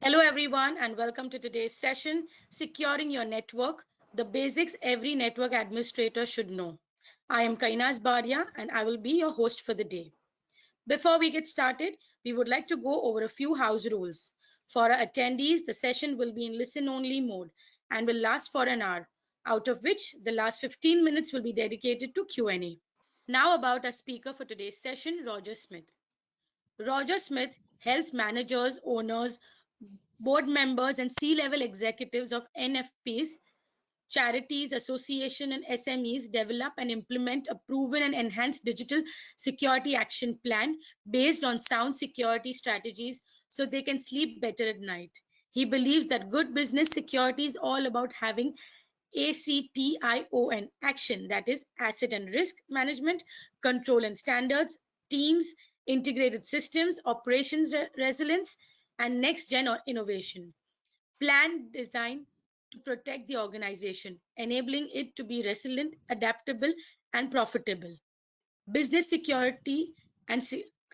Hello, everyone, and welcome to today's session, Securing Your Network, the basics every network administrator should know. I am Kainas Baria, and I will be your host for the day. Before we get started, we would like to go over a few house rules. For our attendees, the session will be in listen-only mode and will last for an hour, out of which the last 15 minutes will be dedicated to Q&A. Now about our speaker for today's session, Roger Smith. Roger Smith helps managers, owners, board members, and C-level executives of NFPs, charities, associations, and SMEs develop and implement a proven and enhanced digital security action plan based on sound security strategies so they can sleep better at night. He believes that good business security is all about having A.C.T.I.O.N action, that is asset and risk management, control and standards, teams, integrated systems, operations resilience, and next gen innovation. Plan design to protect the organization, enabling it to be resilient, adaptable, and profitable. Business security and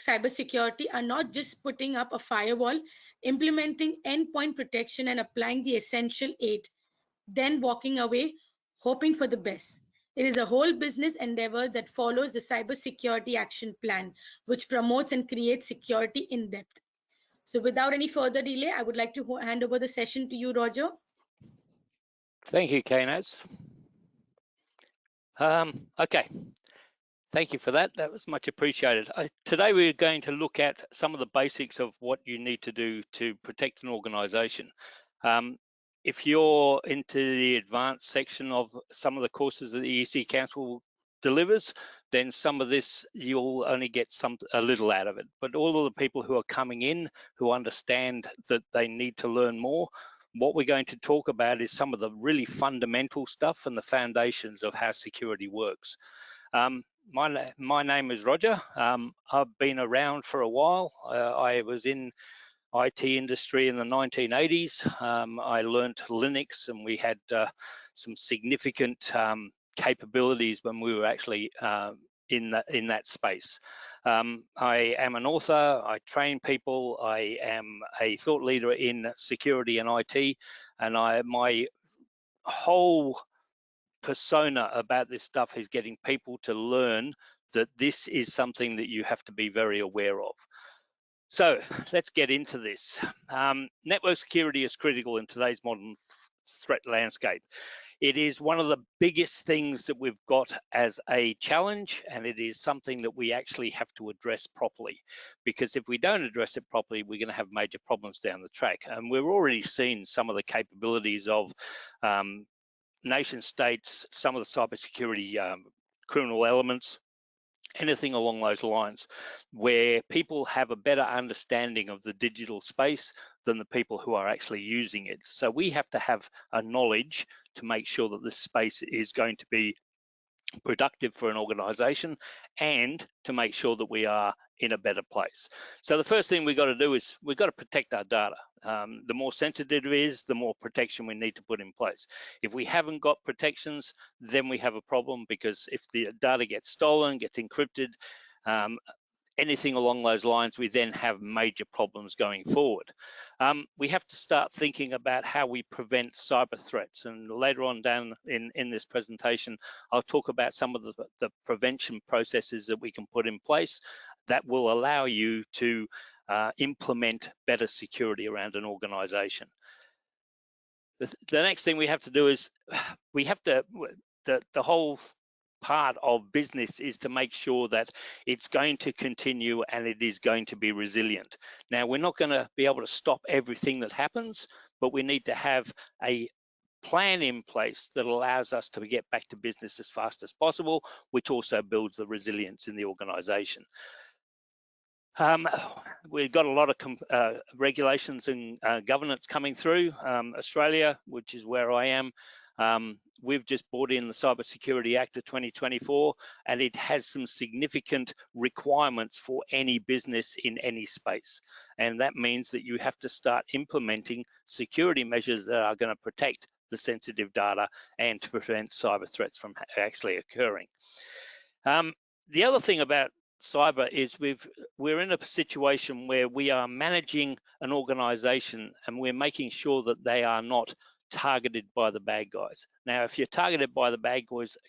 cybersecurity are not just putting up a firewall, implementing endpoint protection and applying the essential 8, then walking away hoping for the best. It is a whole business endeavor that follows the cybersecurity action plan, which promotes and creates security in depth. So without any further delay, I would like to hand over the session to you, Roger. Thank you, Keynote. Okay, thank you for that. That was much appreciated. Today we're going to look at some of the basics of what you need to do to protect an organization. If you're into the advanced section of some of the courses that the EC Council delivers, then some of this you'll only get a little out of it. But all of the people who are coming in who understand that they need to learn more, what we're going to talk about is some of the really fundamental stuff and the foundations of how security works. My name is Roger. I've been around for a while. I was in IT industry in the 1980s. I learned Linux, and we had some significant capabilities when we were actually in that space. I am an author, I train people, I am a thought leader in security and IT, and my whole persona about this stuff is getting people to learn that this is something that you have to be very aware of. So let's get into this. Network security is critical in today's modern threat landscape. It is one of the biggest things that we've got as a challenge, and it is something that we actually have to address properly, because if we don't address it properly, we're going to have major problems down the track. And we're already seeing some of the capabilities of nation states, some of the cybersecurity criminal elements, anything along those lines, where people have a better understanding of the digital space than the people who are actually using it. So we have to have a knowledge to make sure that this space is going to be productive for an organization, and to make sure that we are in a better place. So the first thing we've got to do is we've got to protect our data. The more sensitive it is, the more protection we need to put in place. If we haven't got protections, then we have a problem, because if the data gets stolen, gets encrypted, anything along those lines, we then have major problems going forward. We have to start thinking about how we prevent cyber threats, and later on down in this presentation, I'll talk about some of the prevention processes that we can put in place that will allow you to implement better security around an organization. The next thing we have to do is we have to, the whole part of business is to make sure that it's going to continue and it is going to be resilient. Now, we're not going to be able to stop everything that happens, but we need to have a plan in place that allows us to get back to business as fast as possible, which also builds the resilience in the organization. We've got a lot of regulations and governance coming through. Australia, which is where I am, we've just brought in the Cybersecurity Act of 2024, and it has some significant requirements for any business in any space. And that means that you have to start implementing security measures that are going to protect the sensitive data and to prevent cyber threats from actually occurring. The other thing about cyber is we're in a situation where we are managing an organization and we're making sure that they are not targeted by the bad guys. Now, if you're targeted by the bad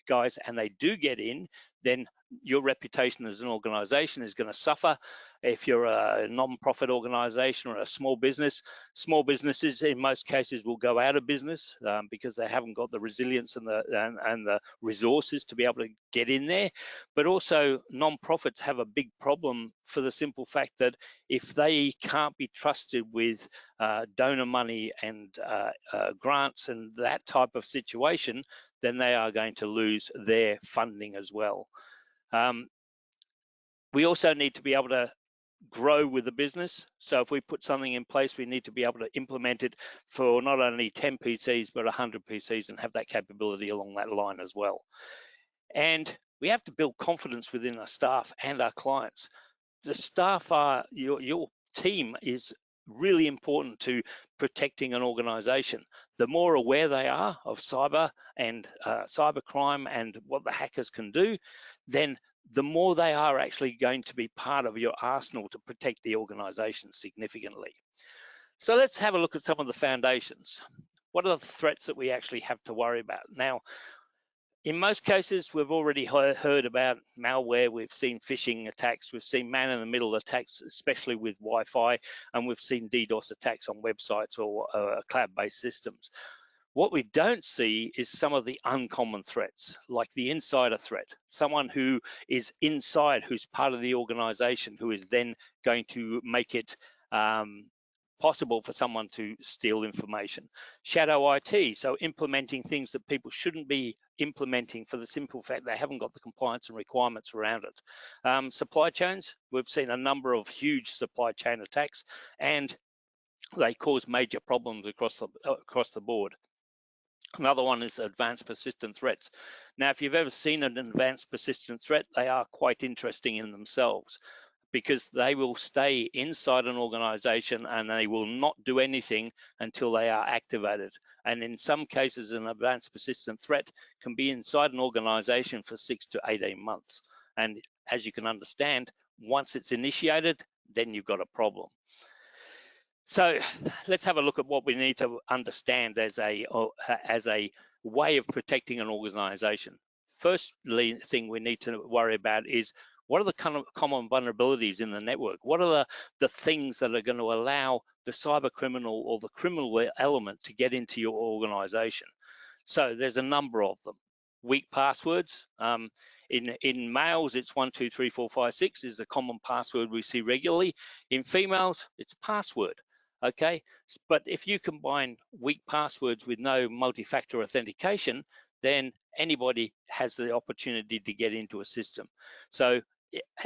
guys and they do get in, then your reputation as an organization is going to suffer. If you're a non-profit organization or a small businesses in most cases will go out of business because they haven't got the resilience and the resources to be able to get in there. But also non-profits have a big problem for the simple fact that if they can't be trusted with donor money and grants and that type of situation, then they are going to lose their funding as well. We also need to be able to grow with the business. So if we put something in place, we need to be able to implement it for not only 10 PCs, but 100 PCs and have that capability along that line as well. And we have to build confidence within our staff and our clients. The staff are, your team is really important to protecting an organization. The more aware they are of cyber and cyber crime and what the hackers can do, then the more they are actually going to be part of your arsenal to protect the organization significantly. So let's have a look at some of the foundations. What are the threats that we actually have to worry about? Now, in most cases, we've already heard about malware, we've seen phishing attacks, we've seen man-in-the-middle attacks, especially with Wi-Fi, and we've seen DDoS attacks on websites or cloud-based systems. What we don't see is some of the uncommon threats, like the insider threat, someone who is inside, who's part of the organization, who is then going to make it possible for someone to steal information. Shadow IT, so implementing things that people shouldn't be implementing for the simple fact they haven't got the compliance and requirements around it. Supply chains, we've seen a number of huge supply chain attacks and they cause major problems across the board. Another one is advanced persistent threats. Now, if you've ever seen an advanced persistent threat, they are quite interesting in themselves because they will stay inside an organization and they will not do anything until they are activated. And in some cases, an advanced persistent threat can be inside an organization for 6 to 18 months. And as you can understand, once it's initiated, then you've got a problem. So let's have a look at what we need to understand as a way of protecting an organization. First thing we need to worry about is what are the kind of common vulnerabilities in the network? What are the things that are going to allow the cyber criminal or the criminal element to get into your organization? So there's a number of them. Weak passwords. In males, it's 1, 2, 3, 4, 5, 6 is the common password we see regularly. In females, it's password. Okay, but if you combine weak passwords with no multi-factor authentication, then anybody has the opportunity to get into a system. So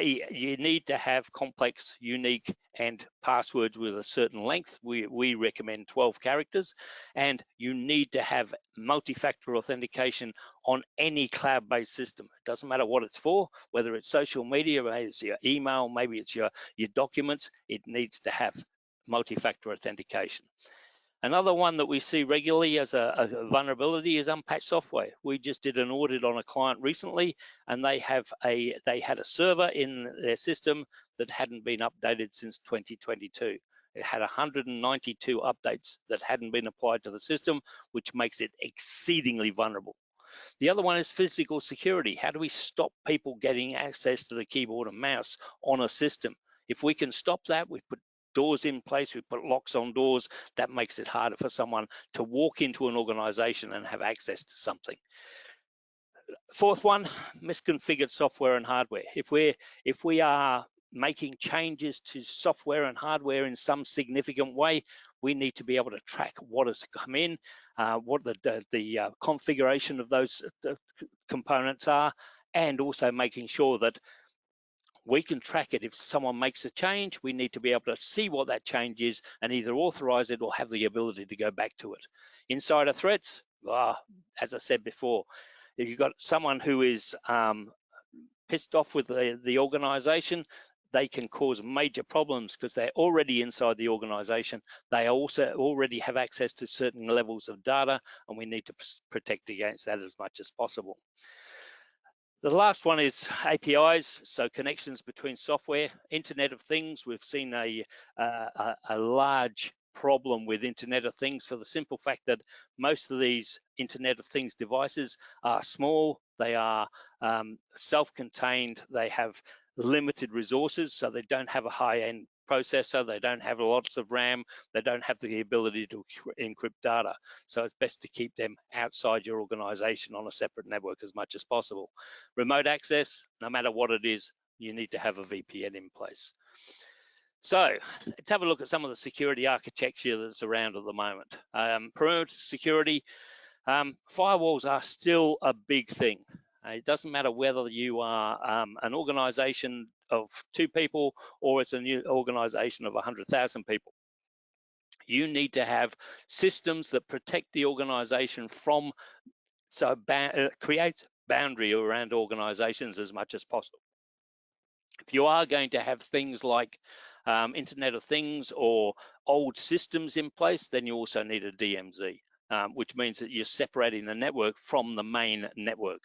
you need to have complex, unique, and passwords with a certain length. We recommend 12 characters, and you need to have multi-factor authentication on any cloud-based system. It doesn't matter what it's for, whether it's social media, maybe it's your email, maybe it's your documents, it needs to have multi-factor authentication. Another one that we see regularly as a vulnerability is unpatched software. We just did an audit on a client recently, and they had a server in their system that hadn't been updated since 2022. It had 192 updates that hadn't been applied to the system, which makes it exceedingly vulnerable. The other one is physical security. How do we stop people getting access to the keyboard and mouse on a system? If we can stop that, we put doors in place, we put locks on doors, that makes it harder for someone to walk into an organization and have access to something. Fourth one, misconfigured software and hardware. If we are making changes to software and hardware in some significant way, we need to be able to track what has come in, what the configuration of those components are, and also making sure that we can track it. If someone makes a change, we need to be able to see what that change is and either authorize it or have the ability to go back to it. Insider threats, as I said before, if you've got someone who is pissed off with the organization, they can cause major problems because they're already inside the organization. They also already have access to certain levels of data, and we need to protect against that as much as possible. The last one is APIs, so connections between software. Internet of Things, we've seen a large problem with Internet of Things for the simple fact that most of these Internet of Things devices are small, they are self-contained, they have limited resources, so they don't have a high-end processor, they don't have lots of RAM, they don't have the ability to encrypt data. So it's best to keep them outside your organization on a separate network as much as possible. Remote access, no matter what it is, you need to have a VPN in place. So let's have a look at some of the security architecture that's around at the moment. Perimeter security, firewalls are still a big thing. It doesn't matter whether you are an organization of 2 people or it's a new organization of 100,000 people. You need to have systems that protect the organization from, so create boundary around organizations as much as possible. If you are going to have things like Internet of Things or old systems in place, then you also need a DMZ, which means that you're separating the network from the main network.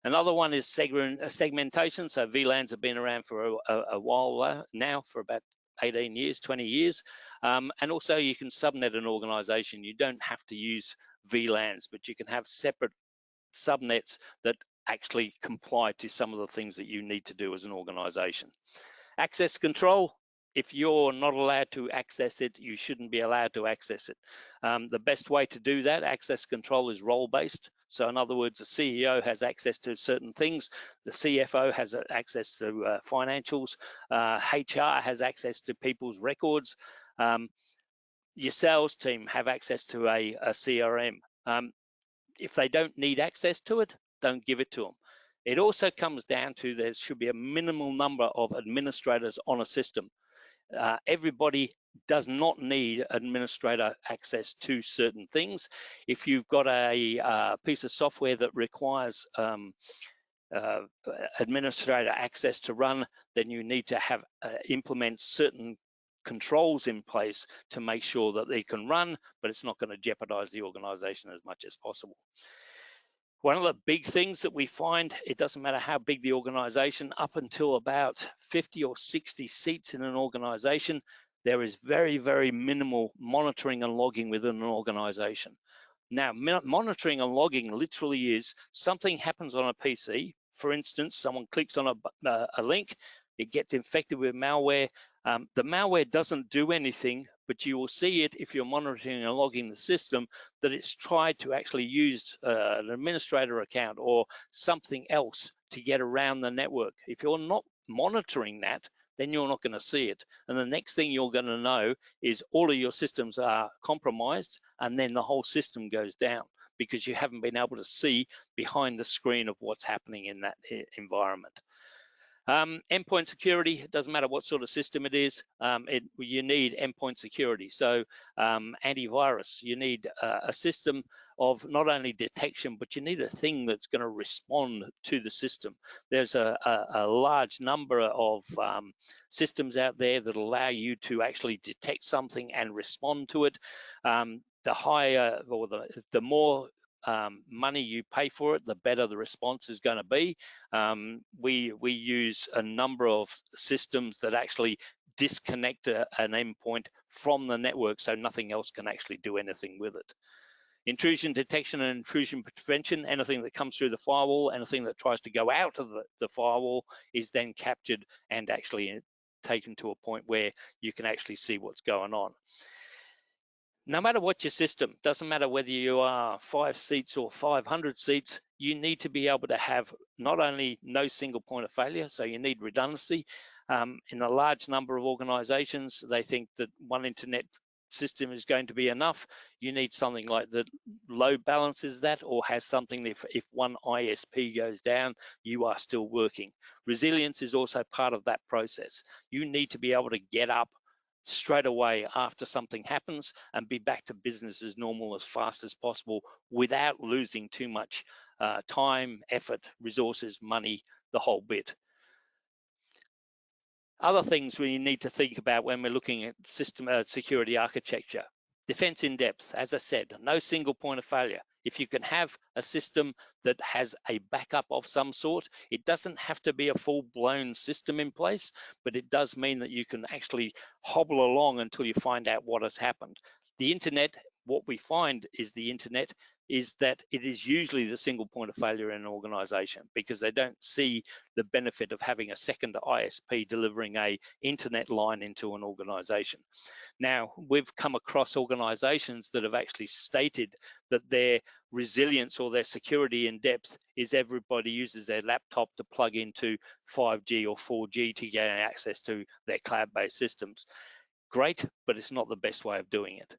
Another one is segmentation. So VLANs have been around for a while now, for about 18 years, 20 years. And also you can subnet an organization. You don't have to use VLANs, but you can have separate subnets that actually comply to some of the things that you need to do as an organization. Access control, if you're not allowed to access it, you shouldn't be allowed to access it. The best way to do that, access control, is role-based. So in other words, the CEO has access to certain things, the CFO has access to financials, HR has access to people's records, your sales team have access to a CRM. If they don't need access to it, don't give it to them. It also comes down to there should be a minimal number of administrators on a system. Everybody does not need administrator access to certain things. If you've got a piece of software that requires administrator access to run, then you need to have implement certain controls in place to make sure that they can run, but it's not going to jeopardize the organization as much as possible. One of the big things that we find, it doesn't matter how big the organization, up until about 50 or 60 seats in an organization, there is very, very minimal monitoring and logging within an organization. Now, monitoring and logging literally is something happens on a PC. For instance, someone clicks on a link, it gets infected with malware. The malware doesn't do anything, but you will see it if you're monitoring and logging the system that it's tried to actually use an administrator account or something else to get around the network. If you're not monitoring that, then you're not going to see it. And the next thing you're going to know is all of your systems are compromised, and then the whole system goes down because you haven't been able to see behind the screen of what's happening in that environment. Endpoint security, it doesn't matter what sort of system it is, you need endpoint security. So antivirus, you need a system of not only detection, but you need a thing that's going to respond to the system. There's a large number of systems out there that allow you to actually detect something and respond to it. The higher or the more money you pay for it, the better the response is going to be. We use a number of systems that actually disconnect an endpoint from the network so nothing else can actually do anything with it. Intrusion detection and intrusion prevention, anything that comes through the firewall, anything that tries to go out of the firewall is then captured and actually taken to a point where you can actually see what's going on. No matter what your system, doesn't matter whether you are 5 seats or 500 seats, you need to be able to have not only no single point of failure, so you need redundancy. In a large number of organizations, they think that one internet system is going to be enough. You need something like that load balances that, or has something if one ISP goes down, you are still working. Resilience is also part of that process. You need to be able to get up straight away after something happens and be back to business as normal as fast as possible without losing too much time, effort, resources, money, the whole bit. Other things we need to think about when we're looking at system security architecture. Defense in depth, as I said, no single point of failure. If you can have a system that has a backup of some sort, it doesn't have to be a full-blown system in place, but it does mean that you can actually hobble along until you find out what has happened. The internet, what we find is the internet is that it is usually the single point of failure in an organization, because they don't see the benefit of having a second ISP delivering a internet line into an organization. Now, we've come across organizations that have actually stated that their resilience or their security in depth is everybody uses their laptop to plug into 5G or 4G to gain access to their cloud-based systems. Great, but it's not the best way of doing it.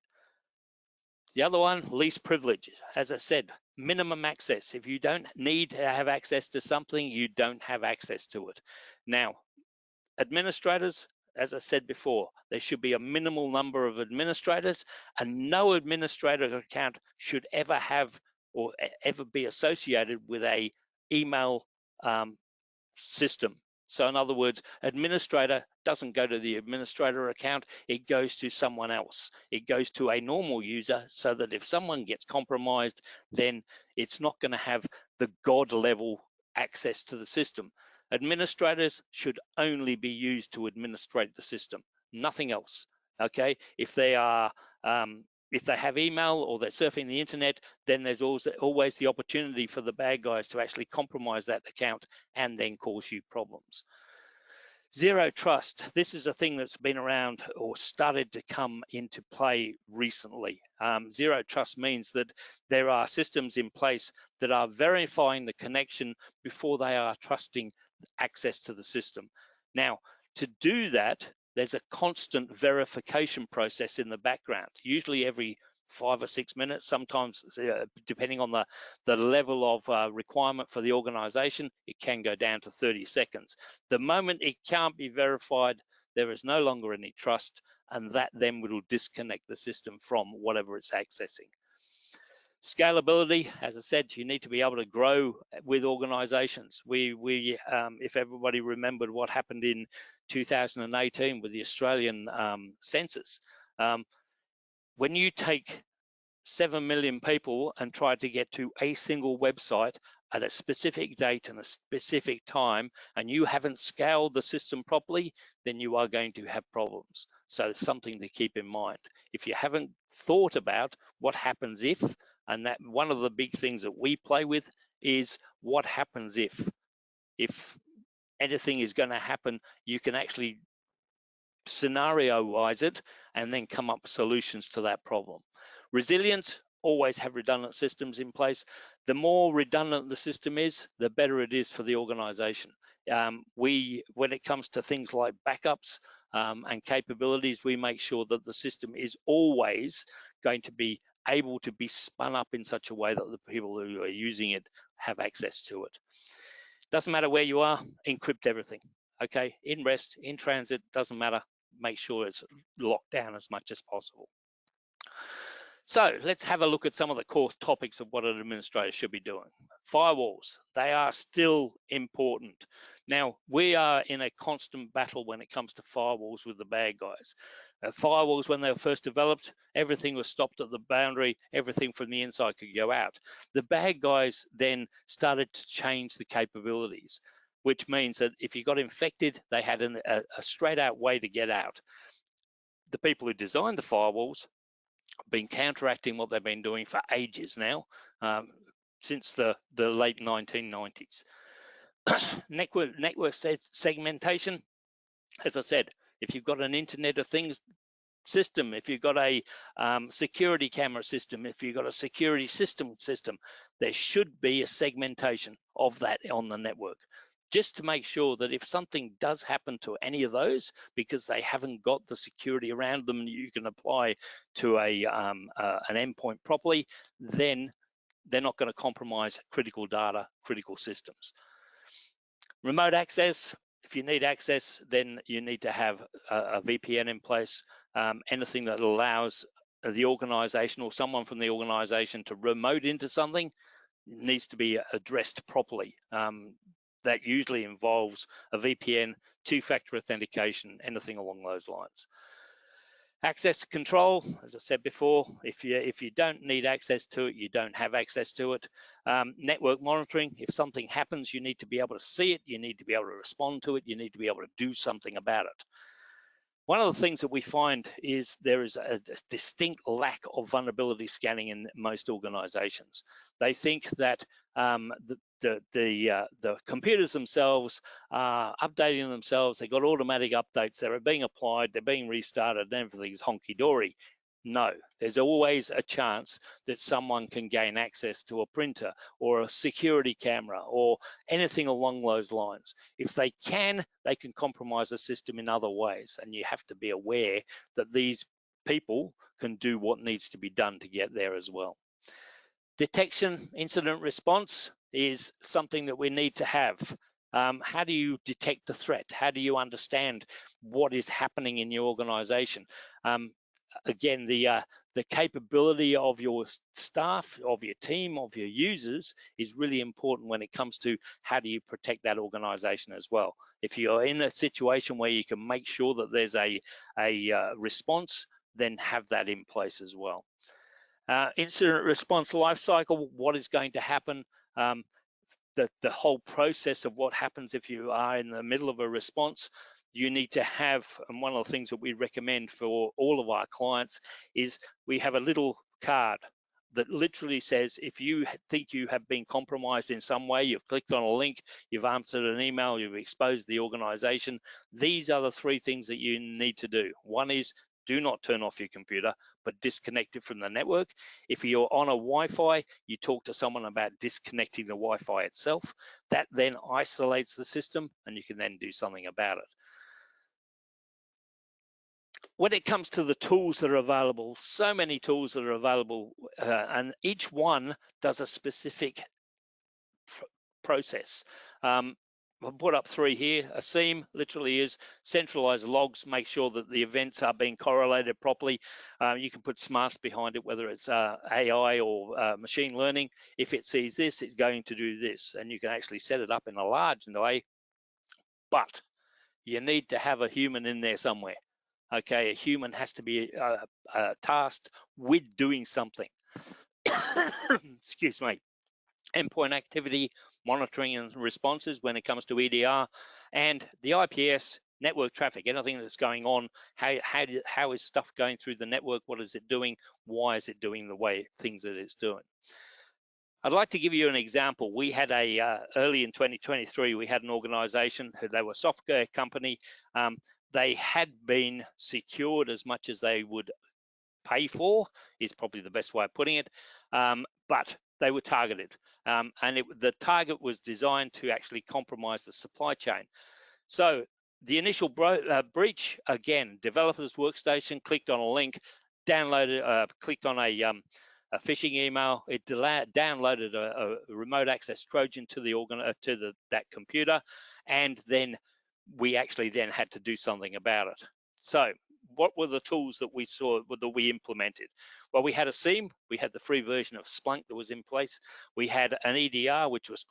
The other one, least privilege. As I said, minimum access. If you don't need to have access to something, you don't have access to it. Now, administrators, as I said before, there should be a minimal number of administrators, and no administrator account should ever have or ever be associated with a email system. So in other words, administrator doesn't go to the administrator account, it goes to someone else. It goes to a normal user, so that if someone gets compromised, then it's not going to have the God level access to the system. Administrators should only be used to administrate the system, nothing else. Okay, if they have email or they're surfing the internet, then there's always the opportunity for the bad guys to actually compromise that account and then cause you problems. Zero trust. This is a thing that's been around or started to come into play recently. Zero trust means that there are systems in place that are verifying the connection before they are trusting access to the system. Now, to do that, there's a constant verification process in the background, usually every 5 or 6 minutes, sometimes depending on the level of requirement for the organization, it can go down to 30 seconds. The moment it can't be verified, there is no longer any trust, and that then will disconnect the system from whatever it's accessing. Scalability, as I said, you need to be able to grow with organizations. If everybody remembered what happened in 2018 with the Australian census, when you take 7 million people and try to get to a single website at a specific date and a specific time, and you haven't scaled the system properly, then you are going to have problems. So it's something to keep in mind. If you haven't thought about what happens if, and that one of the big things that we play with is what happens if anything is going to happen, you can actually scenario-wise it and then come up with solutions to that problem. Resilience, always have redundant systems in place. The more redundant the system is, the better it is for the organization. When it comes to things like backups and capabilities, we make sure that the system is always going to be able to be spun up in such a way that the people who are using it have access to it. Doesn't matter where you are, encrypt everything. Okay, in rest, in transit, doesn't matter. Make sure it's locked down as much as possible. So let's have a look at some of the core topics of what an administrator should be doing. Firewalls, they are still important. Now, we are in a constant battle when it comes to firewalls with the bad guys. Firewalls, when they were first developed, everything was stopped at the boundary, everything from the inside could go out. The bad guys then started to change the capabilities, which means that if you got infected, they had a straight out way to get out. The people who designed the firewalls been counteracting what they've been doing for ages now, since the late 1990s. Network segmentation, as I said, if you've got an Internet of Things system, if you've got a security camera system, if you've got a security system, there should be a segmentation of that on the network, just to make sure that if something does happen to any of those, because they haven't got the security around them you can apply to an endpoint properly, then they're not going to compromise critical data, critical systems. Remote access, if you need access, then you need to have a VPN in place. Anything that allows the organization or someone from the organization to remote into something needs to be addressed properly. That usually involves a VPN, two-factor authentication, anything along those lines. Access control, as I said before, if you don't need access to it, you don't have access to it. Network monitoring, if something happens, you need to be able to see it, you need to be able to respond to it, you need to be able to do something about it. One of the things that we find is there is a distinct lack of vulnerability scanning in most organizations. They think that the computers themselves are updating themselves, they've got automatic updates, they're being applied, they're being restarted, and everything's honky-dory. No, there's always a chance that someone can gain access to a printer or a security camera or anything along those lines. If they can compromise the system in other ways, and you have to be aware that these people can do what needs to be done to get there as well. Detection, incident response is something that we need to have. How do you detect the threat? How do you understand what is happening in your organization? Again, the capability of your staff, of your team, of your users is really important when it comes to how do you protect that organization as well. If you're in a situation where you can make sure that there's a response, then have that in place as well. Incident response lifecycle, what is going to happen? The whole process of what happens if you are in the middle of a response. You need to have, and one of the things that we recommend for all of our clients is we have a little card that literally says, if you think you have been compromised in some way, you've clicked on a link, you've answered an email, you've exposed the organization, these are the 3 things that you need to do. One is, do not turn off your computer, but disconnect it from the network. If you're on a Wi-Fi, you talk to someone about disconnecting the Wi-Fi itself. That then isolates the system, and you can then do something about it. When it comes to the tools that are available, so many tools that are available, and each one does a specific process. I'll put up 3 here. A SEAM literally is centralized logs, make sure that the events are being correlated properly. You can put smarts behind it, whether it's AI or machine learning. If it sees this, it's going to do this, and you can actually set it up in a large way, but you need to have a human in there somewhere. Okay, a human has to be tasked with doing something. Excuse me. Endpoint activity monitoring and responses when it comes to EDR, and the IPS network traffic, anything that's going on, how is stuff going through the network, what is it doing, why is it doing the way things that it's doing. I'd like to give you an example. We had early in 2023, we had an organization who, they were a software company. They had been secured as much as they would pay for, is probably the best way of putting it, but they were targeted, and the target was designed to actually compromise the supply chain. So the initial breach, again, developers workstation, clicked on a link, downloaded, clicked on a phishing email, it downloaded a remote access Trojan to that computer, and then we actually then had to do something about it. So what were the tools that we saw, that we implemented? Well, we had a SIEM, we had the free version of Splunk that was in place, we had an EDR, which was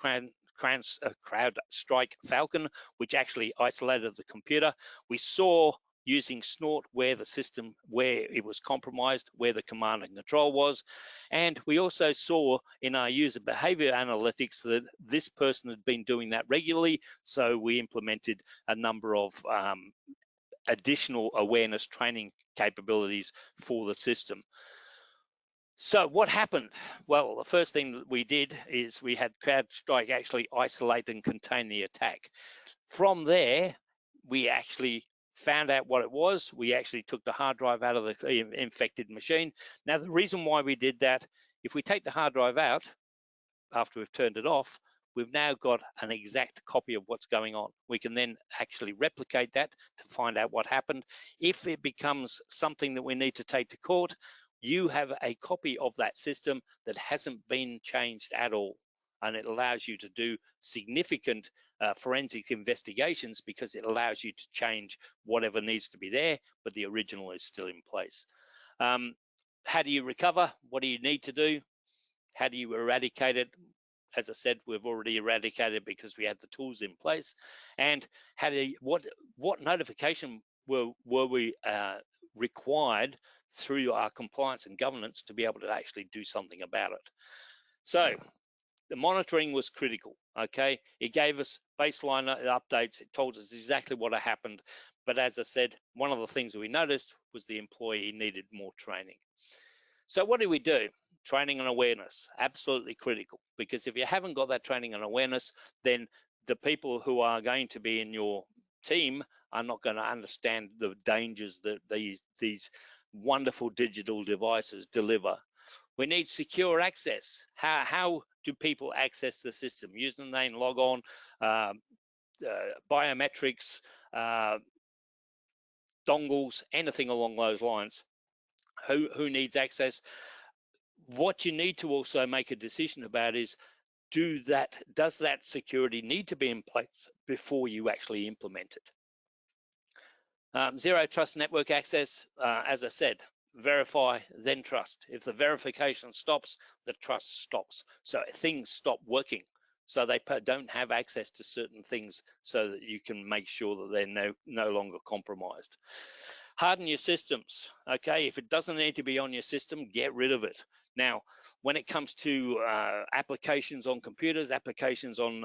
CrowdStrike Falcon, which actually isolated the computer. We saw using Snort where the system, where it was compromised, where the command and control was. And we also saw in our user behavior analytics that this person had been doing that regularly. So we implemented a number of additional awareness training capabilities for the system. So what happened? Well, the first thing that we did is we had CrowdStrike actually isolate and contain the attack. From there, we actually found out what it was. We actually took the hard drive out of the infected machine. Now, the reason why we did that, if we take the hard drive out after we've turned it off, we've now got an exact copy of what's going on. We can then actually replicate that to find out what happened. If it becomes something that we need to take to court, you have a copy of that system that hasn't been changed at all. And it allows you to do significant forensic investigations because it allows you to change whatever needs to be there, but the original is still in place. How do you recover? What do you need to do? How do you eradicate it? As I said, we've already eradicated because we had the tools in place. And how do you, what notification were we required through our compliance and governance to be able to actually do something about it. So the monitoring was critical, okay? It gave us baseline updates. It told us exactly what had happened. But as I said, one of the things that we noticed was the employee needed more training. So what do we do? Training and awareness, absolutely critical, because if you haven't got that training and awareness, then the people who are going to be in your team are not going to understand the dangers that these wonderful digital devices deliver. We need secure access. How do people access the system? Username, log on, biometrics, dongles, anything along those lines. Who needs access? What you need to also make a decision about is, does that security need to be in place before you actually implement it? Zero trust network access, as I said, verify, then trust. If the verification stops, the trust stops. So things stop working. So they don't have access to certain things so that you can make sure that they're no longer compromised. Harden your systems, okay? If it doesn't need to be on your system, get rid of it. Now, when it comes to applications on computers, applications on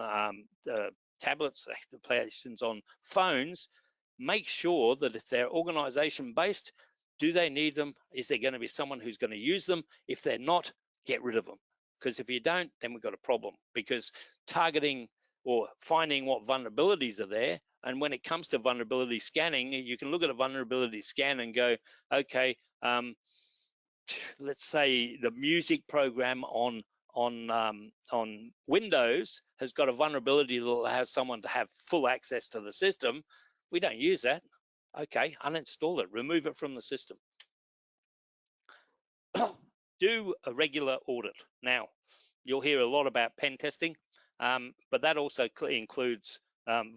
tablets, applications on phones, make sure that if they're organization-based, do they need them? Is there going to be someone who's going to use them? If they're not, get rid of them. Because if you don't, then we've got a problem. Because targeting or finding what vulnerabilities are there, and when it comes to vulnerability scanning, you can look at a vulnerability scan and go, okay, let's say the music program on Windows has got a vulnerability that allows someone to have full access to the system. We don't use that. Okay, uninstall it, remove it from the system. Do a regular audit. Now, you'll hear a lot about pen testing, but that also includes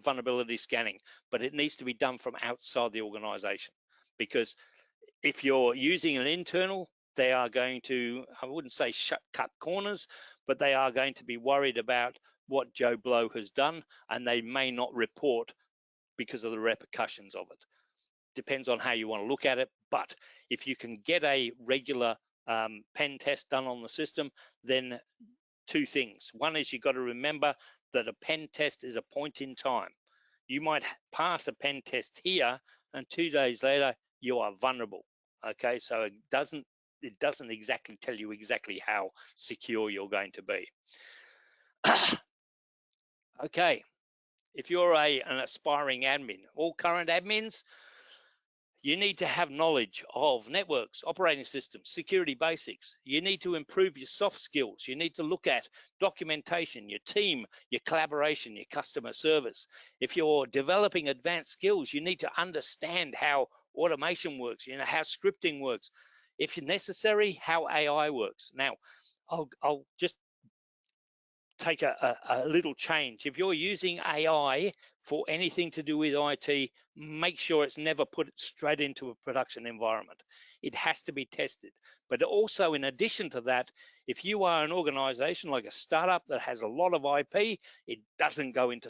vulnerability scanning, but it needs to be done from outside the organization, because if you're using an internal, they are going to, I wouldn't say cut corners, but they are going to be worried about what Joe Blow has done, and they may not report because of the repercussions of it. Depends on how you want to look at it, but if you can get a regular pen test done on the system, then two things. One is you've got to remember that a pen test is a point in time. You might pass a pen test here, and 2 days later you are vulnerable. Okay, so it doesn't exactly tell you exactly how secure you're going to be. Okay, if you're an aspiring admin, all current admins, you need to have knowledge of networks, operating systems, security basics. You need to improve your soft skills. You need to look at documentation, your team, your collaboration, your customer service. If you're developing advanced skills, you need to understand how automation works, how scripting works. If necessary, how AI works. Now, I'll just take a little change. If you're using AI for anything to do with IT, make sure it's never put it straight into a production environment. It has to be tested. But also, in addition to that, if you are an organization like a startup that has a lot of IP, it doesn't go into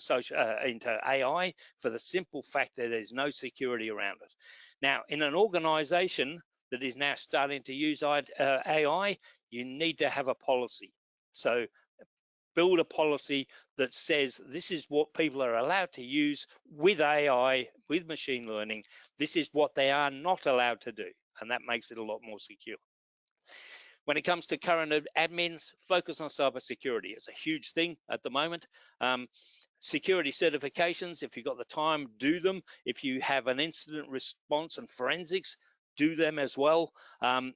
AI for the simple fact that there's no security around it. Now, in an organization that is now starting to use AI, you need to have a policy. So build a policy that says this is what people are allowed to use with AI, with machine learning. This is what they are not allowed to do, and that makes it a lot more secure. When it comes to current admins, focus on cybersecurity. It's a huge thing at the moment. Security certifications, if you've got the time, do them. If you have an incident response and forensics, do them as well.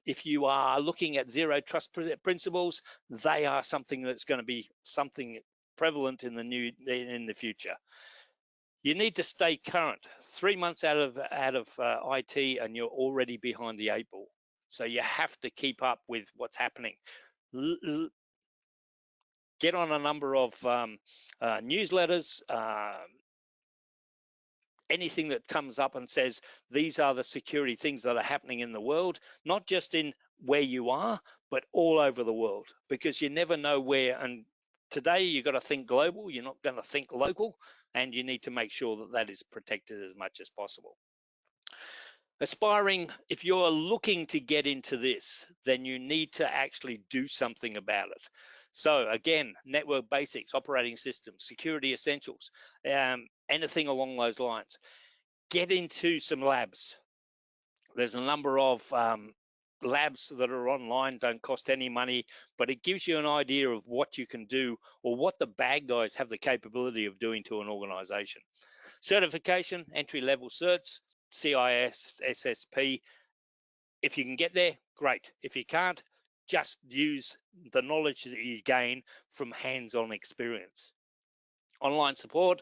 If you are looking at zero trust principles, they are something that's going to be something prevalent in the future. You need to stay current. 3 months out of IT, and you're already behind the 8 ball. So you have to keep up with what's happening. Get on a number of newsletters. Anything that comes up and says these are the security things that are happening in the world, not just in where you are, but all over the world, because you never know where. And today you've got to think global, you're not going to think local, and you need to make sure that that is protected as much as possible. If you're looking to get into this, then you need to actually do something about it. So again, network basics, operating systems, security essentials, anything along those lines. Get into some labs. There's a number of labs that are online, don't cost any money, but it gives you an idea of what you can do or what the bad guys have the capability of doing to an organization. Certification, entry-level certs, CISSP. If you can get there, great. If you can't, just use the knowledge that you gain from hands-on experience. Online support,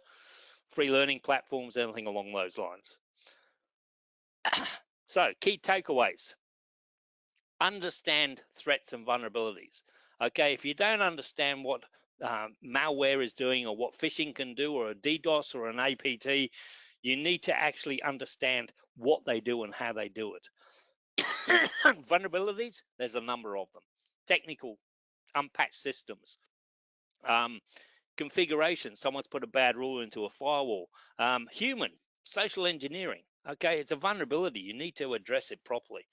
free learning platforms, anything along those lines. So, key takeaways. Understand threats and vulnerabilities. Okay, if you don't understand what malware is doing or what phishing can do, or a DDoS or an APT, you need to actually understand what they do and how they do it. Vulnerabilities, there's a number of them. Technical, unpatched systems. Configuration, someone's put a bad rule into a firewall. Human, social engineering. Okay, it's a vulnerability. You need to address it properly.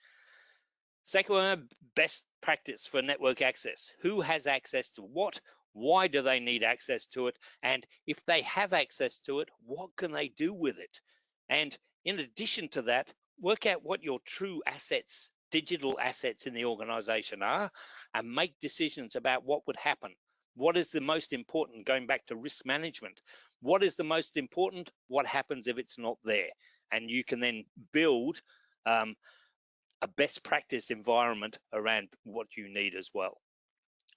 Second one, best practice for network access. Who has access to what? Why do they need access to it? And if they have access to it, what can they do with it? And in addition to that, work out what your true assets, digital assets in the organization are, and make decisions about what would happen. What is the most important? Going back to risk management. What is the most important? What happens if it's not there? And you can then build a best practice environment around what you need as well.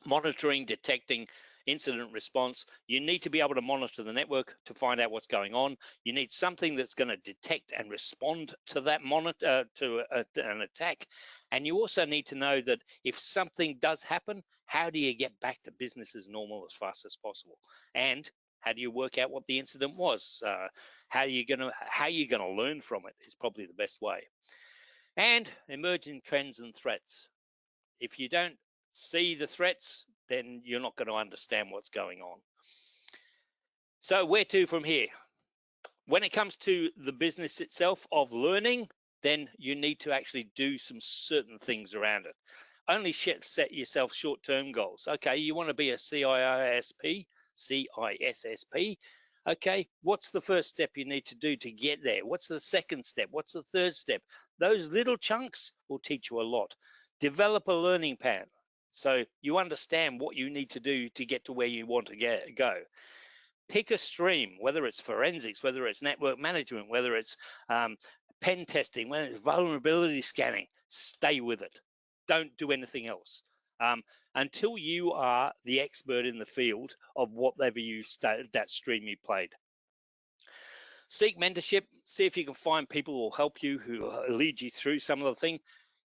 Monitoring, detecting, incident response. You need to be able to monitor the network to find out what's going on. You need something that's going to detect and respond to that an attack. And you also need to know that if something does happen, how do you get back to business as normal as fast as possible? And how do you work out what the incident was? How are you going to learn from it is probably the best way. And emerging trends and threats. If you don't see the threats, then you're not going to understand what's going on. So where to from here? When it comes to the business itself of learning, then you need to actually do some certain things around it. Only set yourself short-term goals. Okay, you want to be a CISSP. Okay, what's the first step you need to do to get there? What's the second step? What's the third step? Those little chunks will teach you a lot. Develop a learning plan so you understand what you need to do to get to where you want to go. Pick a stream, whether it's forensics, whether it's network management, whether it's pen testing, whether it's vulnerability scanning. Stay with it. Don't do anything else. Until you are the expert in the field of whatever that stream you played. Seek mentorship. See if you can find people who will help you, who lead you through some of the thing.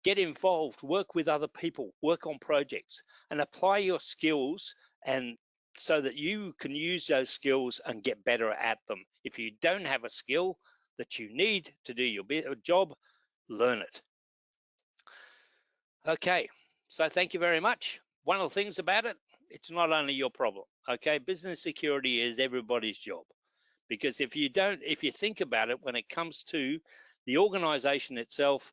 Get involved, work with other people, work on projects, and apply your skills, and so that you can use those skills and get better at them. If you don't have a skill that you need to do your job, learn it. Okay, so thank you very much. One of the things about it, it's not only your problem. Okay, business security is everybody's job, because if you think about it, when it comes to the organization itself,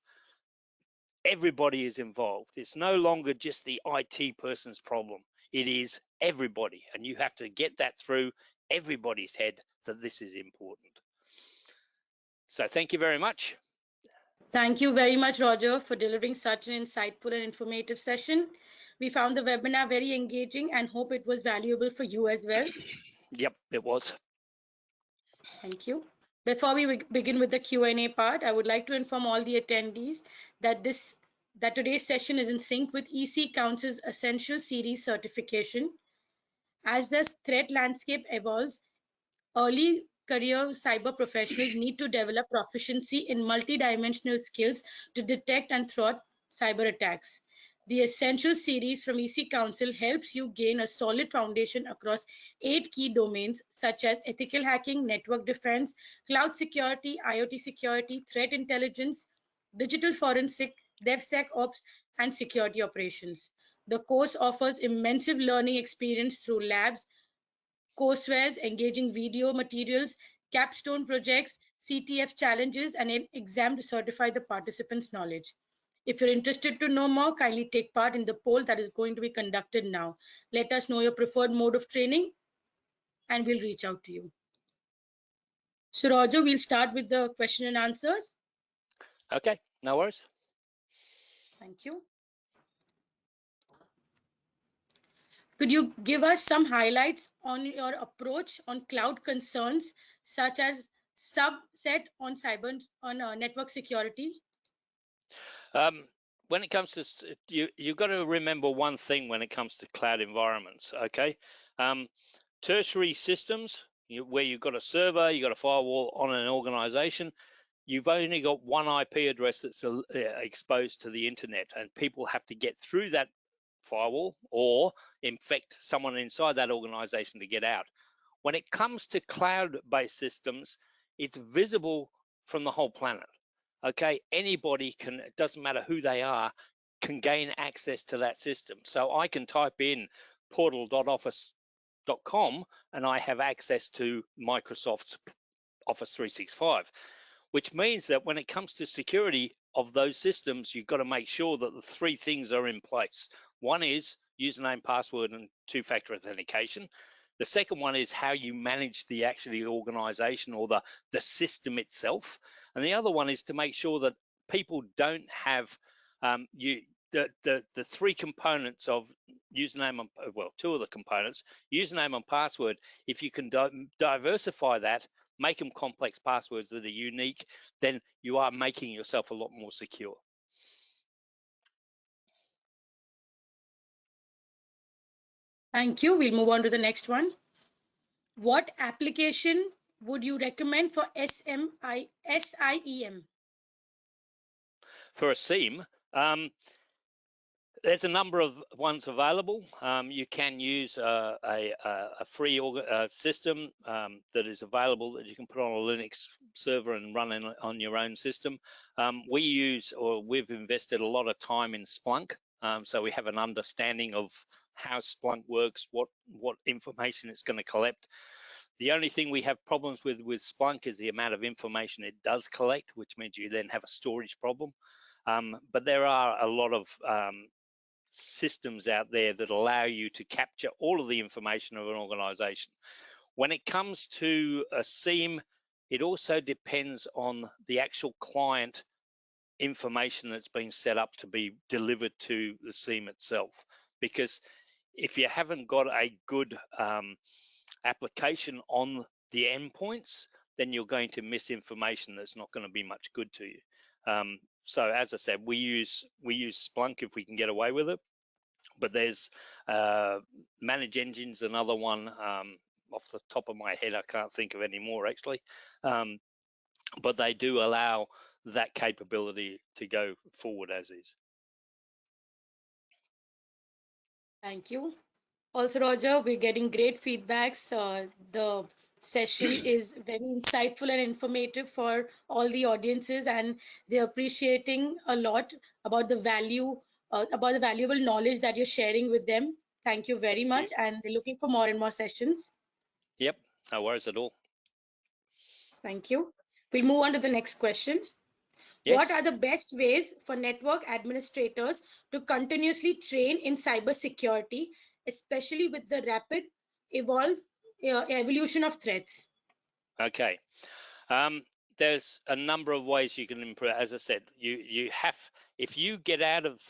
everybody is involved. It's no longer just the IT person's problem. It is everybody, and you have to get that through everybody's head that this is important. So thank you very much. Thank you very much, Roger, for delivering such an insightful and informative session. We found the webinar very engaging and hope it was valuable for you as well. Yep, it was. Thank you. Before we begin with the Q&A part, I would like to inform all the attendees that today's session is in sync with EC Council's Essential Series certification. As the threat landscape evolves, early career cyber professionals need to develop proficiency in multidimensional skills to detect and thwart cyber attacks. The Essential series from EC Council helps you gain a solid foundation across 8 key domains such as ethical hacking, network defense, cloud security, IoT security, threat intelligence, digital forensic, DevSecOps, and security operations. The course offers immense learning experience through labs, coursewares, engaging video materials, capstone projects, CTF challenges, and an exam to certify the participants' knowledge. If you're interested to know more, kindly take part in the poll that is going to be conducted now. Let us know your preferred mode of training and we'll reach out to you. So Roger, we'll start with the question and answers. Okay, no worries. Thank you. Could you give us some highlights on your approach on cloud concerns, such as subset on network security? When it comes to, you've got to remember one thing when it comes to cloud environments, okay? Tertiary systems, where you've got a server, you've got a firewall on an organization, you've only got one IP address that's exposed to the internet, and people have to get through that firewall or infect someone inside that organization to get out. When it comes to cloud-based systems, it's visible from the whole planet. Okay, anybody can, it doesn't matter who they are, can gain access to that system. So I can type in portal.office.com and I have access to Microsoft's Office 365, which means that when it comes to security of those systems, you've got to make sure that the three things are in place. One is username, password, and two-factor authentication. The second one is how you manage the actually organization or the system itself. And the other one is to make sure that people don't have the three components of username and, well, two of the components, username and password. If you can diversify that, make them complex passwords that are unique, then you are making yourself a lot more secure. Thank you. We'll move on to the next one. What application would you recommend for SIEM? For a SIEM, there's a number of ones available. You can use a free system that is available that you can put on a Linux server and run on your own system. We've invested a lot of time in Splunk, so we have an understanding of how Splunk works, what information it's going to collect. The only thing we have problems with Splunk is the amount of information it does collect, which means you then have a storage problem. But there are a lot of systems out there that allow you to capture all of the information of an organization. When it comes to a SIEM, it also depends on the actual client information that's been set up to be delivered to the SIEM itself. Because if you haven't got a good application on the endpoints, then you're going to miss information that's not going to be much good to you. So as I said, we use Splunk if we can get away with it, but there's Manage Engine's another one. Off the top of my head, I can't think of any more actually, but they do allow that capability to go forward as is. Thank you. Also, Roger, we're getting great feedbacks. The session is very insightful and informative for all the audiences, and they're appreciating a lot about the value, about the valuable knowledge that you're sharing with them. Thank you very much, and we're looking for more and more sessions. Yep, no worries at all. Thank you. We'll move on to the next question. Yes. What are the best ways for network administrators to continuously train in cybersecurity, especially with the rapid evolution of threats? Okay. There's a number of ways you can improve. As I said, you have, if you get out of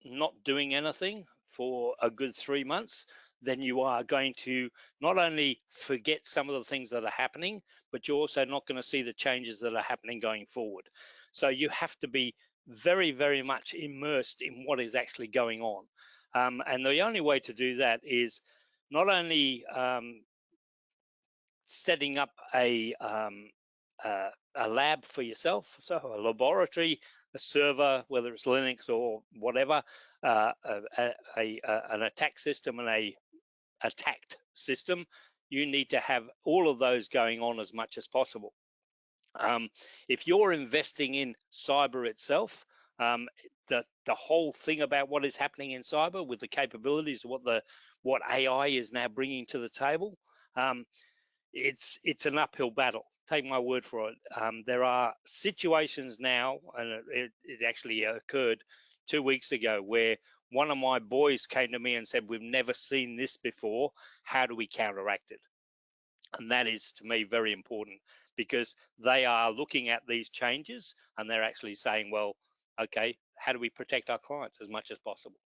not doing anything for a good 3 months, then you are going to not only forget some of the things that are happening, but you're also not going to see the changes that are happening going forward. So you have to be very, very much immersed in what is actually going on. And the only way to do that is not only setting up a lab for yourself, so a laboratory, a server, whether it's Linux or whatever, an attack system and a attacked system. You need to have all of those going on as much as possible. If you're investing in cyber itself, the whole thing about what is happening in cyber with the capabilities, what AI is now bringing to the table, it's an uphill battle. Take my word for it. There are situations now, and it actually occurred 2 weeks ago, where one of my boys came to me and said, we've never seen this before. How do we counteract it? And that is, to me, very important, because they are looking at these changes and they're actually saying, well, okay, how do we protect our clients as much as possible?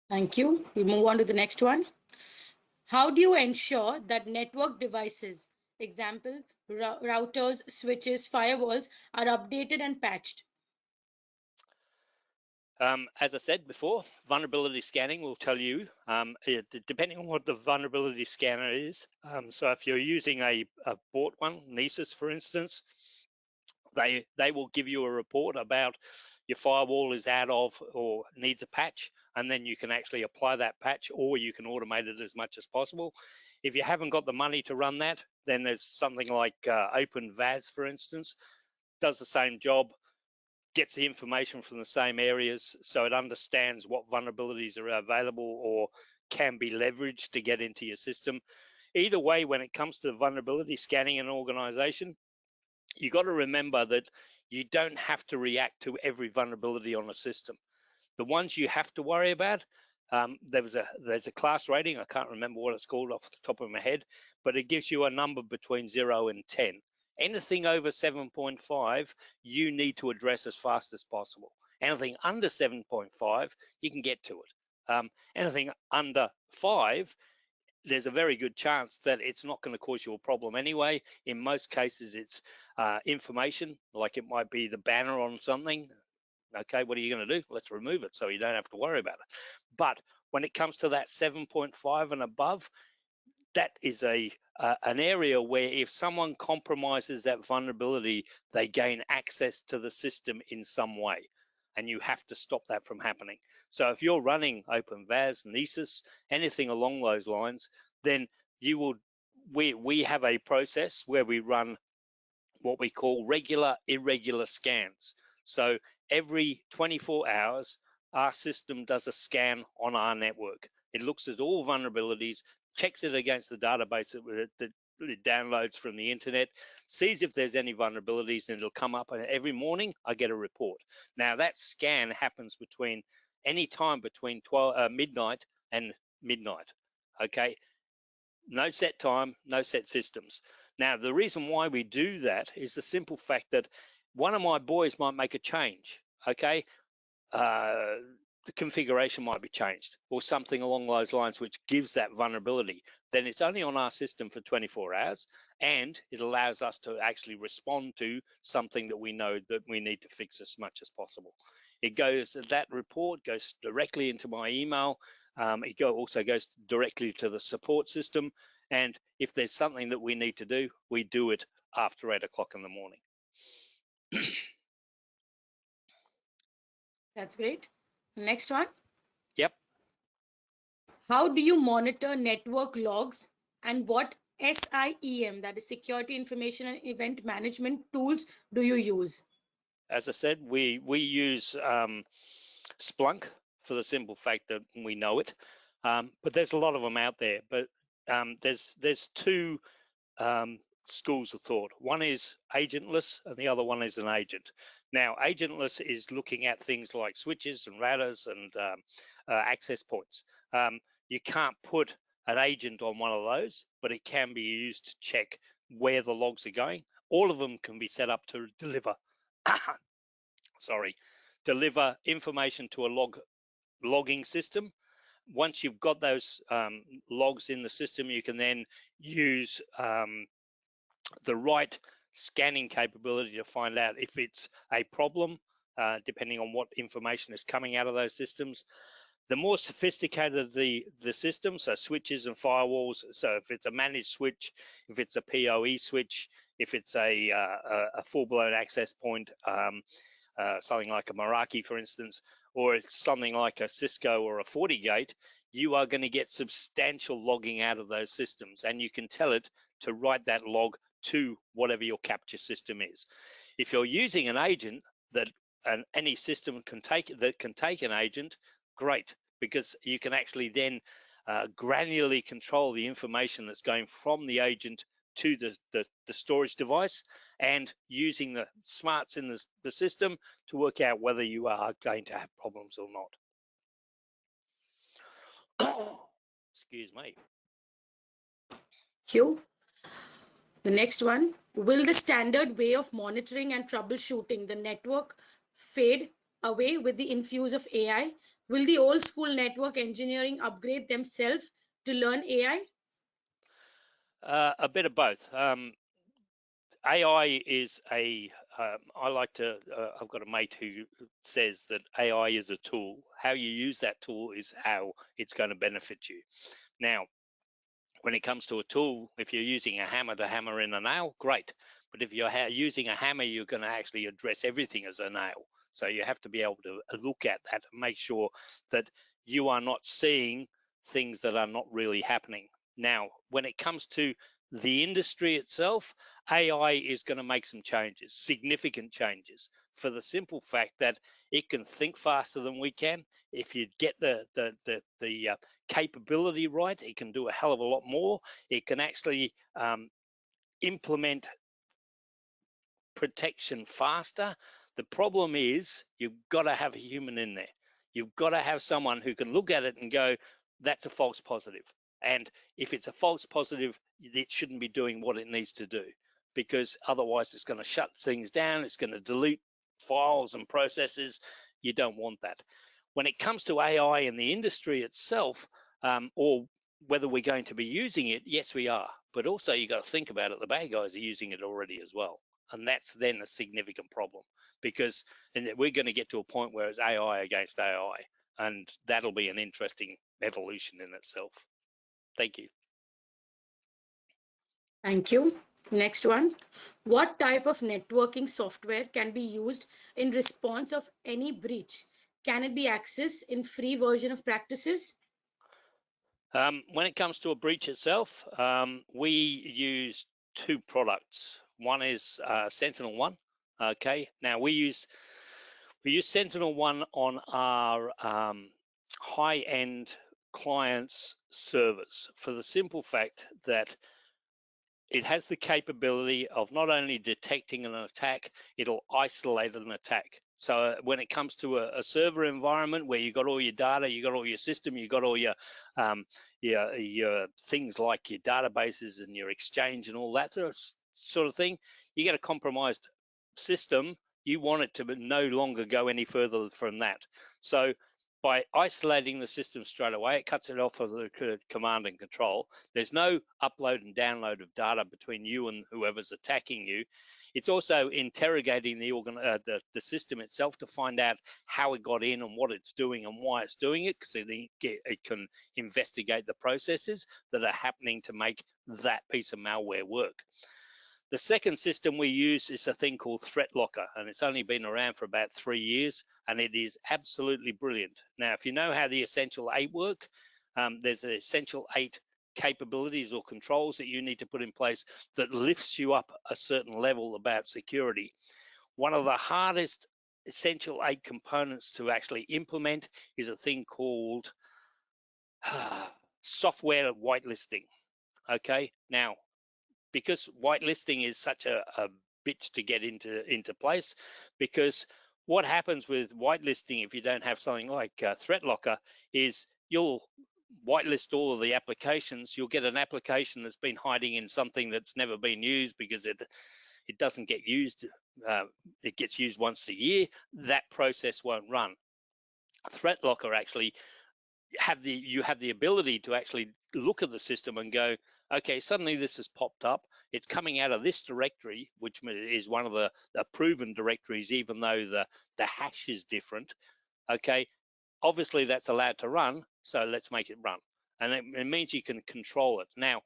Thank you. We move on to the next one. How do you ensure that network devices, example, routers, switches, firewalls, are updated and patched? As I said before, vulnerability scanning will tell you, depending on what the vulnerability scanner is. So if you're using a bought one, Nessus, for instance, they will give you a report about your firewall is out of or needs a patch, and then you can actually apply that patch, or you can automate it as much as possible. If you haven't got the money to run that, then there's something like Open VAS, for instance, does the same job, gets the information from the same areas, so it understands what vulnerabilities are available or can be leveraged to get into your system. Either way, when it comes to vulnerability scanning an organization, you got to remember that you don't have to react to every vulnerability on a system. The ones you have to worry about, there's a class rating, I can't remember what it's called off the top of my head, but it gives you a number between 0 and 10. Anything over 7.5, you need to address as fast as possible. Anything under 7.5, you can get to it. Anything under 5, there's a very good chance that it's not going to cause you a problem anyway. In most cases, it's information, like it might be the banner on something. Okay, what are you going to do? Let's remove it so you don't have to worry about it. But when it comes to that 7.5 and above, that is an area where if someone compromises that vulnerability, they gain access to the system in some way, and you have to stop that from happening. So if you're running Open VAS, Nessus, anything along those lines, then you will. We have a process where we run what we call regular irregular scans. So every 24 hours, our system does a scan on our network. It looks at all vulnerabilities, checks it against the database that it downloads from the internet, sees if there's any vulnerabilities, and it'll come up. And every morning I get a report. Now that scan happens between any time between midnight and midnight. Okay, no set time, no set systems. Now, the reason why we do that is the simple fact that one of my boys might make a change, okay? The configuration might be changed or something along those lines, which gives that vulnerability. Then it's only on our system for 24 hours, and it allows us to actually respond to something that we know that we need to fix as much as possible. That report goes directly into my email. It also goes directly to the support system. And if there's something that we need to do, we do it after 8 o'clock in the morning. That's great. Next one. Yep. How do you monitor network logs, and what SIEM, that is Security Information and Event Management tools, do you use? As I said, we use Splunk for the simple fact that we know it, but there's a lot of them out there. But there's two schools of thought. One is agentless and the other one is an agent. Now, agentless is looking at things like switches and routers and access points. You can't put an agent on one of those, but it can be used to check where the logs are going. All of them can be set up to deliver deliver information to a logging system. Once you've got those logs in the system, you can then use the right scanning capability to find out if it's a problem, depending on what information is coming out of those systems. The more sophisticated the system, so switches and firewalls, so if it's a managed switch, if it's a PoE switch, if it's a full-blown access point, something like a Meraki, for instance, or it's something like a Cisco or a FortiGate, you are going to get substantial logging out of those systems, and you can tell it to write that log to whatever your capture system is. If you're using an agent that any system can take an agent, great, because you can actually then granularly control the information that's going from the agent to the storage device, and using the smarts in the system to work out whether you are going to have problems or not. Excuse me. Q. The next one, will the standard way of monitoring and troubleshooting the network fade away with the infuse of AI? Will the old school network engineering upgrade themselves to learn AI? A bit of both. AI is I like to, I've got a mate who says that AI is a tool. How you use that tool is how it's going to benefit you. Now, when it comes to a tool, if you're using a hammer to hammer in a nail, great. But if you're using a hammer, you're going to actually address everything as a nail. So you have to be able to look at that and make sure that you are not seeing things that are not really happening. Now, when it comes to the industry itself, AI is going to make some changes, significant changes, for the simple fact that it can think faster than we can. If you get the capability right, it can do a hell of a lot more. It can actually implement protection faster. The problem is you've got to have a human in there. You've got to have someone who can look at it and go, that's a false positive. And if it's a false positive, it shouldn't be doing what it needs to do, because otherwise it's going to shut things down. It's going to delete files and processes. You don't want that. When it comes to AI in the industry itself, or whether we're going to be using it, yes, we are. But also you got to think about it. The bad guys are using it already as well. And that's then a significant problem, because we're going to get to a point where it's AI against AI, and that'll be an interesting evolution in itself. Thank you. Thank you. Next one. What type of networking software can be used in response of any breach? Can it be accessed in free version of practices? When it comes to a breach itself, we use two products. One is SentinelOne. Okay. Now we use SentinelOne on our high-end clients' servers, for the simple fact that it has the capability of not only detecting an attack, it'll isolate an attack. So when it comes to a server environment where you've got all your data, you've got all your system, you've got all your things like your databases and your exchange and all that sort of thing, you get a compromised system, you want it to no longer go any further from that. So by isolating the system straight away, it cuts it off of the command and control. There's no upload and download of data between you and whoever's attacking you. It's also interrogating the system itself to find out how it got in and what it's doing and why it's doing it, because it can investigate the processes that are happening to make that piece of malware work. The second system we use is a thing called ThreatLocker, and it's only been around for about 3 years, and it is absolutely brilliant. Now, if you know how the Essential 8 work, there's an Essential 8 capabilities or controls that you need to put in place that lifts you up a certain level about security. One of the hardest Essential 8 components to actually implement is a thing called software whitelisting. Okay, now, because whitelisting is such a bitch to get into place, because what happens with whitelisting, if you don't have something like ThreatLocker, is you'll whitelist all of the applications. You'll get an application that's been hiding in something that's never been used because it doesn't get used. It gets used once a year. That process won't run. ThreatLocker actually you have the ability to actually look at the system and go, okay, suddenly this has popped up. It's coming out of this directory, which is one of the proven directories, even though the hash is different. Okay, obviously that's allowed to run, so let's make it run. And it means you can control it. Now,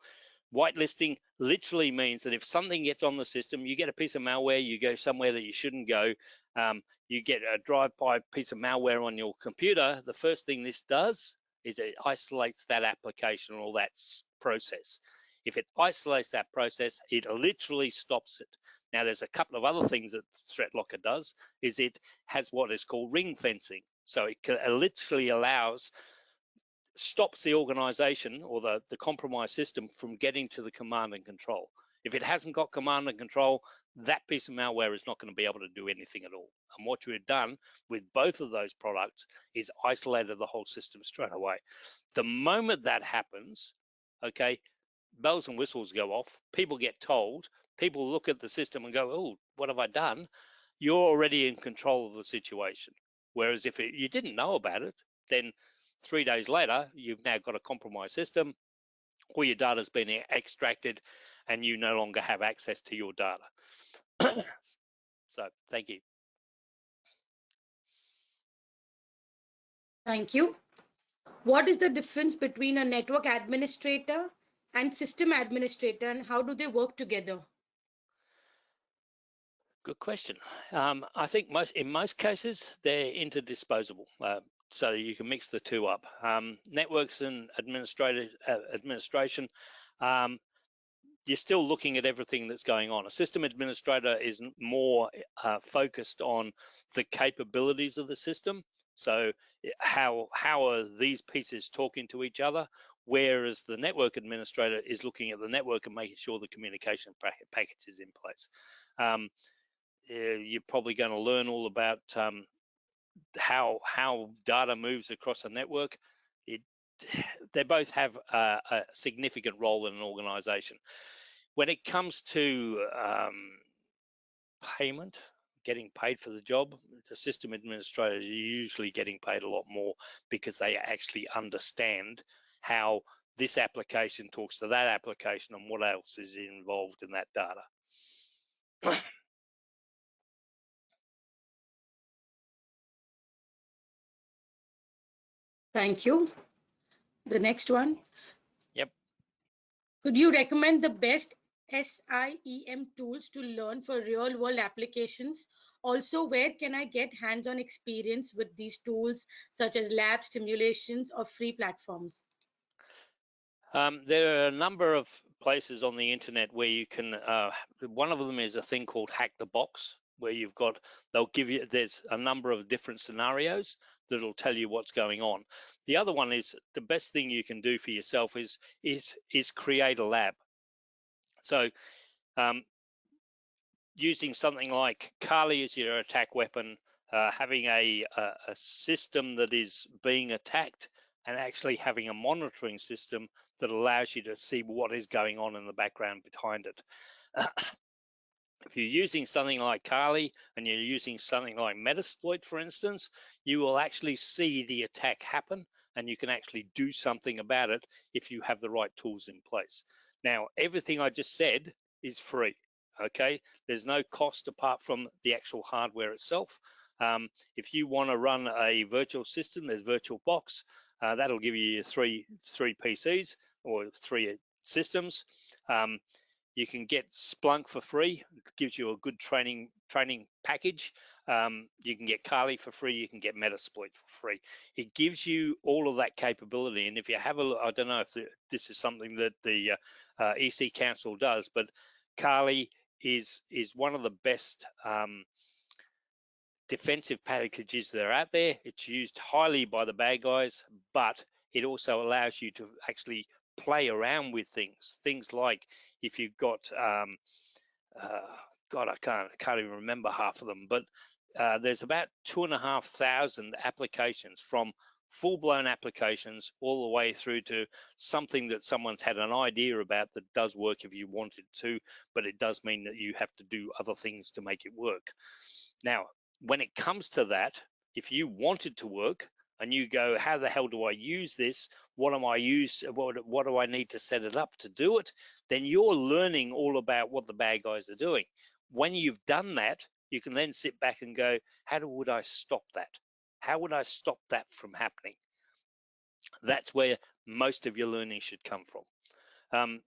whitelisting literally means that if something gets on the system, you get a piece of malware, you go somewhere that you shouldn't go, you get a drive-by piece of malware on your computer, the first thing this does is it isolates that application or that process. If it isolates that process, it literally stops it. Now, there's a couple of other things that ThreatLocker does, is it has what is called ring fencing. So it literally allows stops the organization or the compromised system from getting to the command and control. If it hasn't got command and control, that piece of malware is not going to be able to do anything at all. And what we've done with both of those products is isolated the whole system straight away. The moment that happens, okay, bells and whistles go off, people get told, people look at the system and go, oh, what have I done? You're already in control of the situation. Whereas if you didn't know about it, then 3 days later, you've now got a compromised system, all your data's been extracted, and you no longer have access to your data. So, thank you. Thank you. What is the difference between a network administrator and system administrator, and how do they work together? Good question. I think in most cases, they're interdisposable. So you can mix the two up. Networks and administration, you're still looking at everything that's going on. A system administrator is more focused on the capabilities of the system. So how are these pieces talking to each other? Whereas the network administrator is looking at the network and making sure the communication package is in place. You're probably going to learn all about how data moves across a network. They both have a significant role in an organization. When it comes to payment, getting paid for the job, the system administrators are usually getting paid a lot more because they actually understand how this application talks to that application and what else is involved in that data. Thank you. The next one. Yep. Could you recommend the best SIEM tools to learn for real world applications? Also, where can I get hands-on experience with these tools, such as lab simulations or free platforms? There are a number of places on the internet where you can, one of them is a thing called Hack the Box, where they'll give you, there's a number of different scenarios that'll tell you what's going on. The other one is, the best thing you can do for yourself is create a lab. So using something like Kali as your attack weapon, having a system that is being attacked, and actually having a monitoring system that allows you to see what is going on in the background behind it. If you're using something like Kali and you're using something like Metasploit, for instance, you will actually see the attack happen and you can actually do something about it if you have the right tools in place. Now, everything I just said is free, okay? There's no cost apart from the actual hardware itself. If you want to run a virtual system, there's VirtualBox. That'll give you three PCs or 3 systems. You can get Splunk for free. It gives you a good training package. You can get Kali for free. You can get Metasploit for free. It gives you all of that capability. And if you have a look, I don't know if this is something that the EC Council does, but Kali is one of the best defensive packages that are out there. It's used highly by the bad guys, but it also allows you to actually play around with things like if you've got God, I can't even remember half of them, but there's about 2,500 applications, from full-blown applications all the way through to something that someone's had an idea about that does work if you want it to, but it does mean that you have to do other things to make it work. Now, when it comes to that, if you want it to work and you go, how the hell do I use this? What do I need to set it up to do it? Then you're learning all about what the bad guys are doing. When you've done that, you can then sit back and go, how would I stop that? How would I stop that from happening? That's where most of your learning should come from.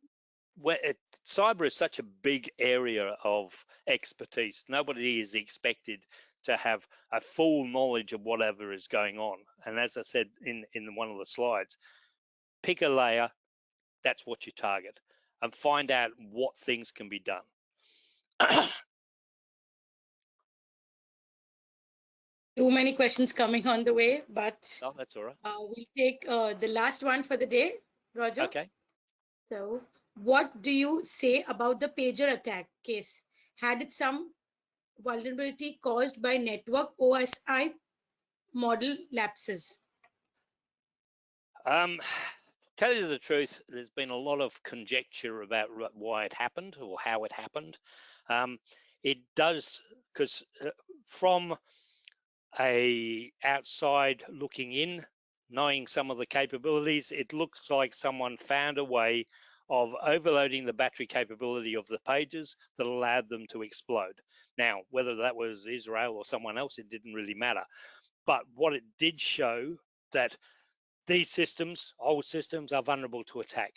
Cyber is such a big area of expertise. Nobody is expected to have a full knowledge of whatever is going on. And as I said in one of the slides, pick a layer, that's what you target, and find out what things can be done. Too many questions coming on the way, but Oh, that's all right. we'll take the last one for the day, Roger. Okay. So, what do you say about the pager attack case? Had it some vulnerability caused by network OSI model lapses? Tell you the truth, there's been a lot of conjecture about why it happened or how it happened. It does, because from a outside looking in, knowing some of the capabilities, it looks like someone found a way of overloading the battery capability of the pages that allowed them to explode. Now, whether that was Israel or someone else, it didn't really matter. But what it did show that these systems, old systems, are vulnerable to attack.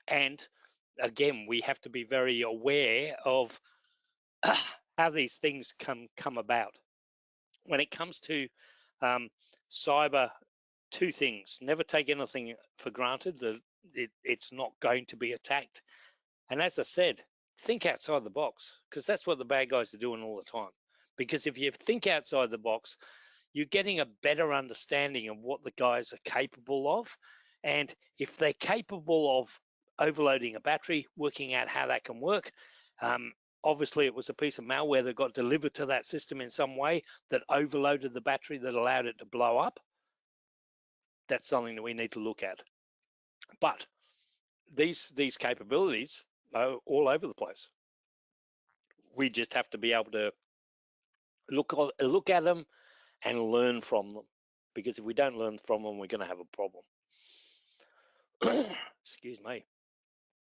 And again, we have to be very aware of how these things come about. When it comes to cyber, two things: never take anything for granted that it's not going to be attacked. And as I said, think outside the box, because that's what the bad guys are doing all the time. Because if you think outside the box, you're getting a better understanding of what the guys are capable of. And if they're capable of overloading a battery, working out how that can work, obviously it was a piece of malware that got delivered to that system in some way that overloaded the battery that allowed it to blow up. That's something that we need to look at. But these capabilities are all over the place. We just have to be able to look at them and learn from them, because if we don't learn from them, we're going to have a problem. Excuse me.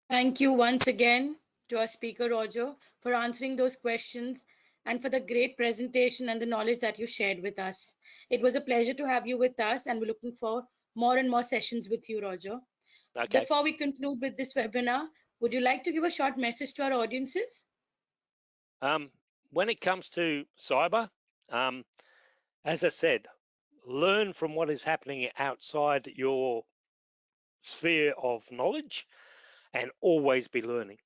Thank you once again to our speaker, Roger, for answering those questions and for the great presentation and the knowledge that you shared with us. It was a pleasure to have you with us, and we're looking for more and more sessions with you, Roger. Okay. Before we conclude with this webinar, would you like to give a short message to our audiences? When it comes to cyber, as I said, learn from what is happening outside your sphere of knowledge and always be learning,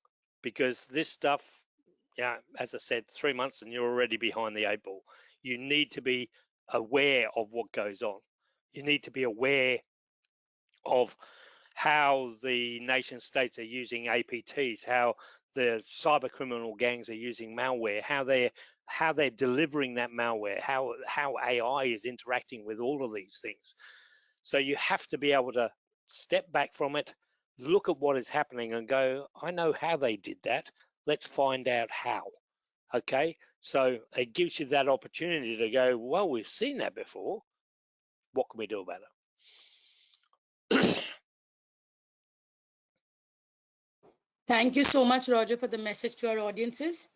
because this stuff, yeah, as I said, 3 months and you're already behind the 8 ball. You need to be aware of what goes on. You need to be aware of how the nation states are using APTs, how the cyber criminal gangs are using malware, how they're delivering that malware, how AI is interacting with all of these things. So you have to be able to step back from it, look at what is happening and go, I know how they did that. Let's find out how. Okay, so it gives you that opportunity to go, well, we've seen that before. What can we do about it? Thank you so much, Roger, for the message to our audiences.